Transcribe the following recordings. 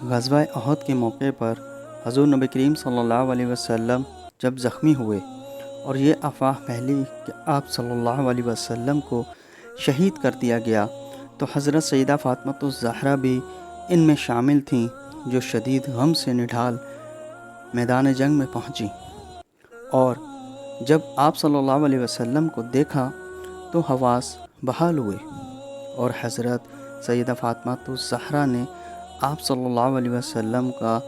غزوہ احد کے موقع پر حضور نبی کریم صلی اللہ علیہ وسلم جب زخمی ہوئے اور یہ افواہ پھیلی کہ آپ صلی اللہ علیہ وسلم کو شہید کر دیا گیا، تو حضرت سیدہ فاطمہ الزہرا بھی ان میں شامل تھیں، جو شدید غم سے نڈھال میدان جنگ میں پہنچی، اور جب آپ صلی اللہ علیہ وسلم کو دیکھا تو حواس بحال ہوئے، اور حضرت سیدہ فاطمہ الزہرا نے آپ صلی اللہ علیہ وسلم کا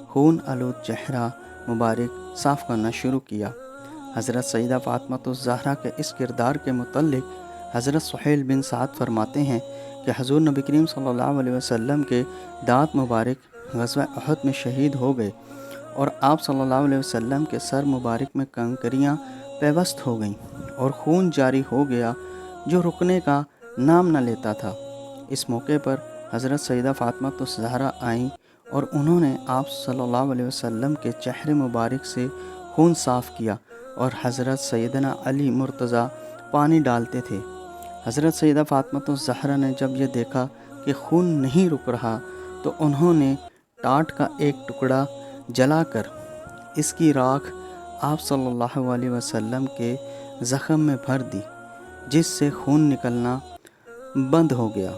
خون آلود چہرہ مبارک صاف کرنا شروع کیا۔ حضرت سیدہ فاطمہ الزہرا کے اس کردار کے متعلق حضرت سہیل بن سعد فرماتے ہیں کہ حضور نبی کریم صلی اللہ علیہ وسلم کے دانت مبارک غزوہ احد میں شہید ہو گئے، اور آپ صلی اللہ علیہ وسلم کے سر مبارک میں کنکریاں پیوست ہو گئیں اور خون جاری ہو گیا جو رکنے کا نام نہ لیتا تھا۔ اس موقع پر حضرت سیدہ فاطمہ الزہرا آئیں اور انہوں نے آپ صلی اللہ علیہ وسلم کے چہرے مبارک سے خون صاف کیا، اور حضرت سیدنا علی مرتضیٰ پانی ڈالتے تھے۔ حضرت سیدہ فاطمہ الزہرا نے جب یہ دیکھا کہ خون نہیں رک رہا تو انہوں نے ٹاٹ کا ایک ٹکڑا جلا کر اس کی راکھ آپ صلی اللہ علیہ وسلم کے زخم میں بھر دی، جس سے خون نکلنا بند ہو گیا۔